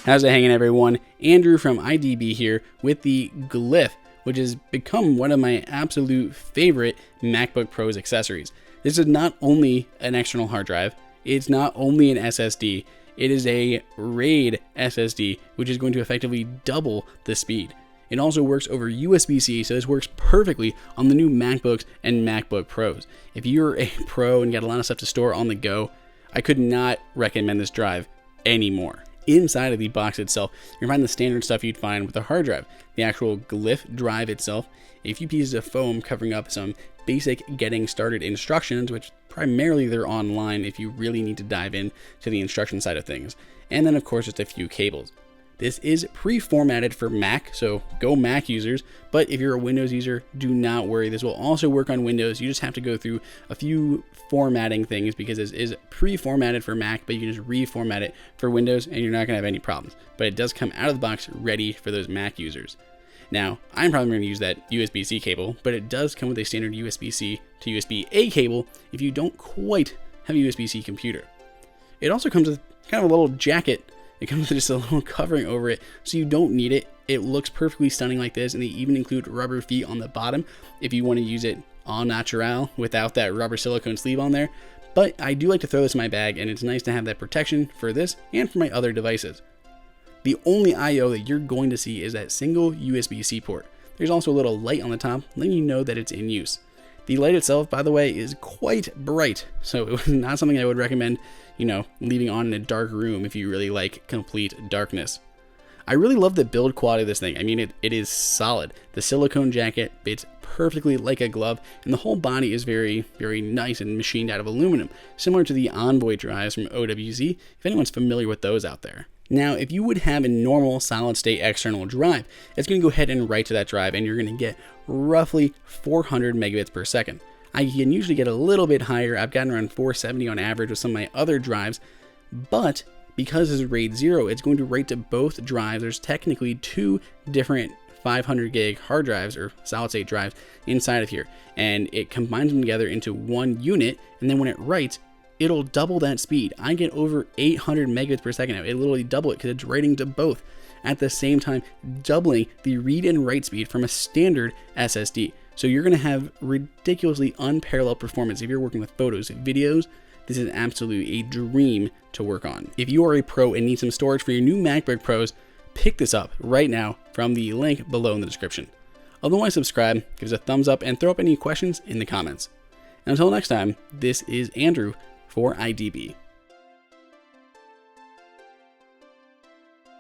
How's it hanging, everyone? Andrew from IDB here with the Glyph, which has become one of my absolute favorite MacBook Pro's accessories. This is not only an external hard drive, it's not only an SSD, it is a RAID SSD, which is going to effectively double the speed. It also works over USB-C, so this works perfectly on the new MacBooks and MacBook Pros. If you're a pro and got a lot of stuff to store on the go, I could not recommend this drive anymore. Inside of the box itself, you're going to find the standard stuff you'd find with a hard drive. The actual Glyph drive itself, a few pieces of foam covering up some basic getting started instructions, which primarily they're online if you really need to dive in to the instruction side of things. And then of course just a few cables. This is pre-formatted for Mac, so go Mac users, but if you're a Windows user, do not worry. This will also work on Windows. You just have to go through a few formatting things because this is pre-formatted for Mac, but you can just reformat it for Windows and you're not gonna have any problems. But it does come out of the box ready for those Mac users. Now, I'm probably gonna use that USB-C cable, but it does come with a standard USB-C to USB-A cable if you don't quite have a USB-C computer. It also comes with kind of a little jacket. It comes with just a little covering over it, so you don't need it. It looks perfectly stunning like this, and they even include rubber feet on the bottom if you want to use it au naturel without that rubber silicone sleeve on there. But I do like to throw this in my bag, and it's nice to have that protection for this and for my other devices. The only I/O that you're going to see is that single USB-C port. There's also a little light on the top, letting you know that it's in use. The light itself, by the way, is quite bright, so it was not something I would recommend, leaving on in a dark room if you really like complete darkness. I really love the build quality of this thing. I mean, it is solid. The silicone jacket fits perfectly like a glove, and the whole body is very, very nice and machined out of aluminum, similar to the Envoy drives from OWZ, if anyone's familiar with those out there. Now, if you would have a normal solid-state external drive, it's going to go ahead and write to that drive, and you're going to get roughly 400 megabits per second. I can usually get a little bit higher. I've gotten around 470 on average with some of my other drives, but because this is RAID-0, it's going to write to both drives. There's technically two different 500 gig hard drives or solid-state drives inside of here, and it combines them together into one unit, and then when it writes, it'll double that speed. I get over 800 megabits per second now. It'll literally double it because it's writing to both at the same time, doubling the read and write speed from a standard SSD. So you're going to have ridiculously unparalleled performance if you're working with photos and videos. This is absolutely a dream to work on. If you are a pro and need some storage for your new MacBook Pros, pick this up right now from the link below in the description. Otherwise, subscribe, give us a thumbs up, and throw up any questions in the comments. And until next time, this is Andrew for IDB.